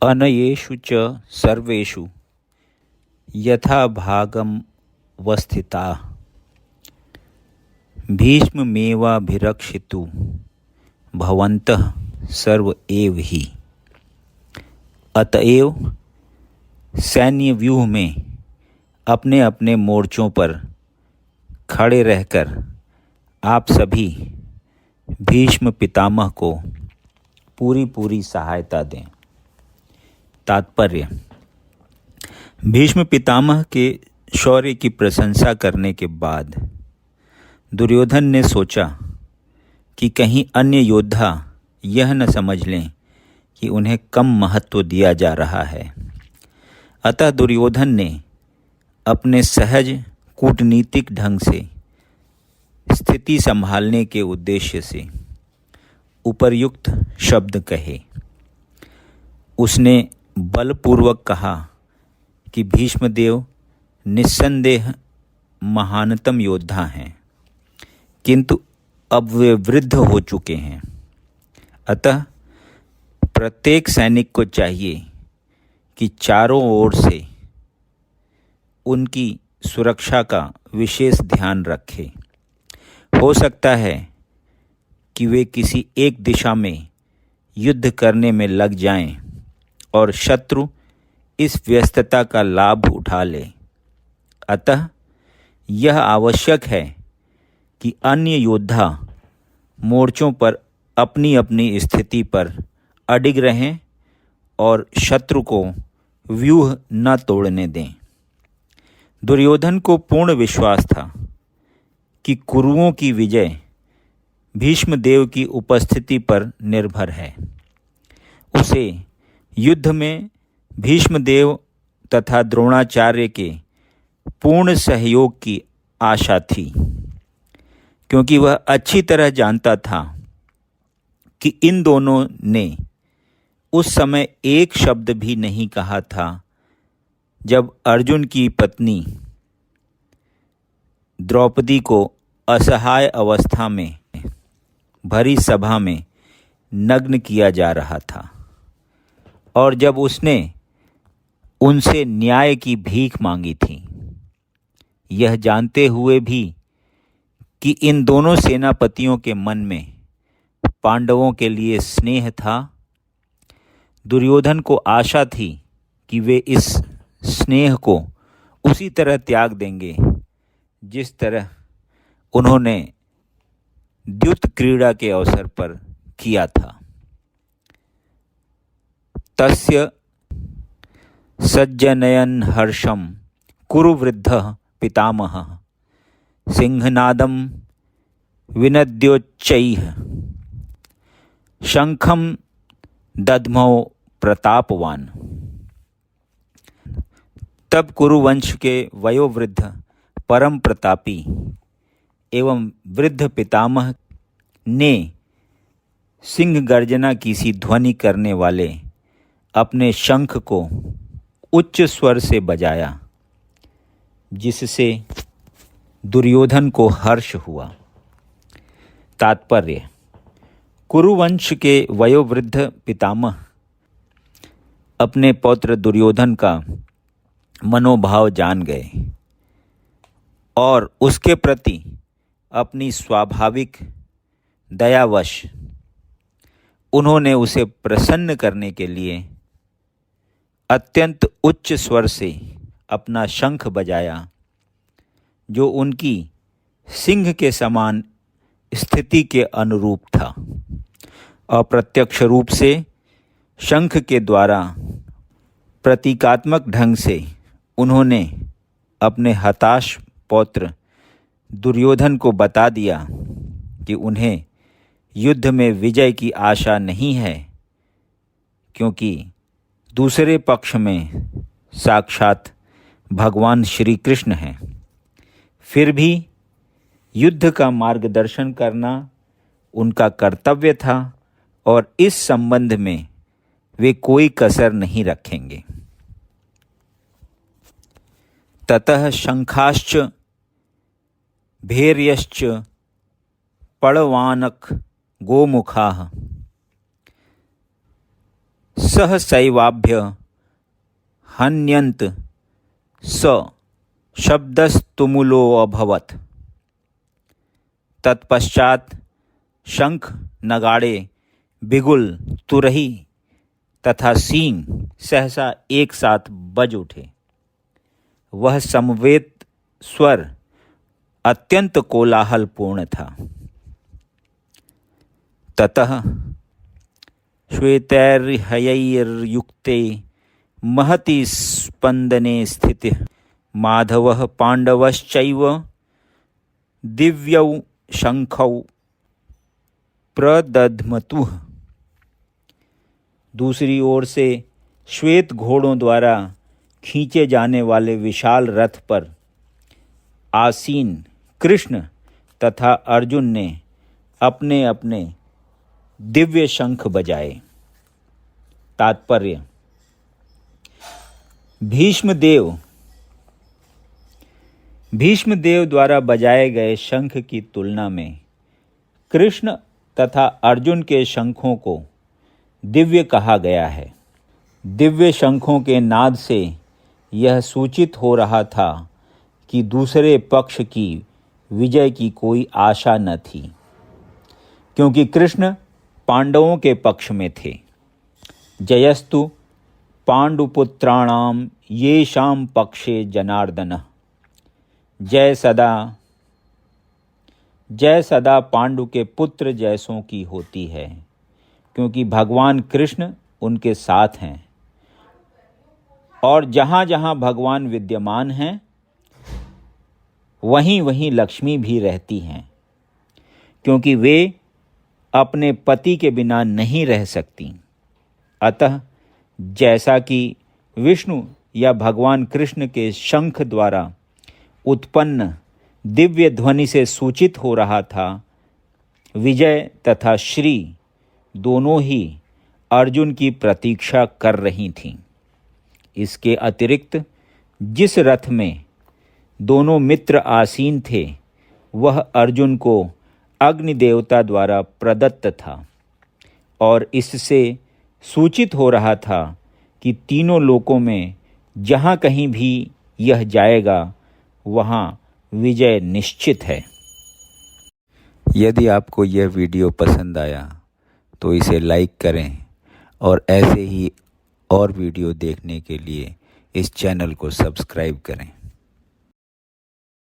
अनयेषु च सर्वेषु यथाभागमवस्थिताः भीष्ममेवाभिरक्षितु भवन्तः सर्व एव ही। अतएव सैन्य व्यूह में अपने अपने मोर्चों पर खड़े रहकर आप सभी भीष्म पितामह को पूरी सहायता दें। तात्पर्य: भीष्म पितामह के शौर्य की प्रशंसा करने के बाद दुर्योधन ने सोचा कि कहीं अन्य योद्धा यह न समझ लें कि उन्हें कम महत्व दिया जा रहा है। अतः दुर्योधन ने अपने सहज कूटनीतिक ढंग से स्थिति संभालने के उद्देश्य से उपर्युक्त शब्द कहे। उसने बलपूर्वक कहा कि भीष्मदेव निस्संदेह महानतम योद्धा हैं, किंतु अब वे वृद्ध हो चुके हैं। अतः प्रत्येक सैनिक को चाहिए कि चारों ओर से उनकी सुरक्षा का विशेष ध्यान रखे। हो सकता है कि वे किसी एक दिशा में युद्ध करने में लग जाएं और शत्रु इस व्यस्तता का लाभ उठा ले। अतः यह आवश्यक है कि अन्य योद्धा मोर्चों पर अपनी अपनी स्थिति पर अडिग रहें और शत्रु को व्यूह न तोड़ने दें। दुर्योधन को पूर्ण विश्वास था कि कुरुओं की विजय भीष्मदेव की उपस्थिति पर निर्भर है। उसे युद्ध में भीष्मदेव तथा द्रोणाचार्य के पूर्ण सहयोग की आशा थी, क्योंकि वह अच्छी तरह जानता था कि इन दोनों ने उस समय एक शब्द भी नहीं कहा था जब अर्जुन की पत्नी द्रौपदी को असहाय अवस्था में भरी सभा में नग्न किया जा रहा था, और जब उसने उनसे न्याय की भीख मांगी थी। यह जानते हुए भी कि इन दोनों सेनापतियों के मन में पांडवों के लिए स्नेह था, दुर्योधन को आशा थी कि वे इस स्नेह को उसी तरह त्याग देंगे जिस तरह उन्होंने द्युत क्रीड़ा के अवसर पर किया था। तस्य सज्जनयन हर्षम कुरुवृद्धः पितामहः सिंहनादम विनद्योच्चैः शंखम दध्मौ प्रतापवान। तब कुरुवंश के वयोवृद्ध परम प्रतापी एवं वृद्ध पितामह ने सिंह गर्जना की सी ध्वनि करने वाले अपने शंख को उच्च स्वर से बजाया, जिससे दुर्योधन को हर्ष हुआ। तात्पर्य: कुरुवंश के वयोवृद्ध पितामह अपने पौत्र दुर्योधन का मनोभाव जान गए और उसके प्रति अपनी स्वाभाविक दयावश उन्होंने उसे प्रसन्न करने के लिए अत्यंत उच्च स्वर से अपना शंख बजाया, जो उनकी सिंह के समान स्थिति के अनुरूप था। अप्रत्यक्ष रूप से शंख के द्वारा प्रतीकात्मक ढंग से उन्होंने अपने हताश पौत्र दुर्योधन को बता दिया कि उन्हें युद्ध में विजय की आशा नहीं है, क्योंकि दूसरे पक्ष में साक्षात भगवान श्री कृष्ण हैं। फिर भी युद्ध का मार्गदर्शन करना उनका कर्तव्य था और इस संबंध में वे कोई कसर नहीं रखेंगे। ततः शंखाश्च भैर्यश्च पड़वानक गोमुखाः सहसैवाभ्य हन्यन्त स शब्दस्तुमुलो अभवत्। तत्पश्चात शंख, नगाड़े, बिगुल, तुरही तथा सींग सहसा एक साथ बज उठे। वह समवेत स्वर अत्यंत कोलाहलपूर्ण था। ततः श्वेतैर्हयैर्युक्ते महति स्पंदने स्थितः माधवः पांडवश्चैव दिव्यौ शंखौ प्रदध्मतुः। दूसरी ओर से श्वेत घोड़ों द्वारा खींचे जाने वाले विशाल रथ पर आसीन कृष्ण तथा अर्जुन ने अपने अपने दिव्य शंख बजाए। तात्पर्य: भीष्मदेव द्वारा बजाए गए शंख की तुलना में कृष्ण तथा अर्जुन के शंखों को दिव्य कहा गया है। दिव्य शंखों के नाद से यह सूचित हो रहा था कि दूसरे पक्ष की विजय की कोई आशा न थी, क्योंकि कृष्ण पांडवों के पक्ष में थे। जयस्तु पांडुपुत्राणाम येषां पक्षे जनार्दनः। जय सदा पांडु के पुत्र जैसों की होती है, क्योंकि भगवान कृष्ण उनके साथ हैं, और जहाँ जहाँ भगवान विद्यमान हैं वहीं वहीं लक्ष्मी भी रहती हैं, क्योंकि वे अपने पति के बिना नहीं रह सकती। अतः जैसा कि विष्णु या भगवान कृष्ण के शंख द्वारा उत्पन्न दिव्य ध्वनि से सूचित हो रहा था, विजय तथा श्री दोनों ही अर्जुन की प्रतीक्षा कर रही थीं। इसके अतिरिक्त जिस रथ में दोनों मित्र आसीन थे वह अर्जुन को अग्नि देवता द्वारा प्रदत्त था, और इससे सूचित हो रहा था कि तीनों लोकों में जहाँ कहीं भी यह जाएगा वहाँ विजय निश्चित है। यदि आपको यह वीडियो पसंद आया तो इसे लाइक करें और ऐसे ही और वीडियो देखने के लिए इस चैनल को सब्सक्राइब करें।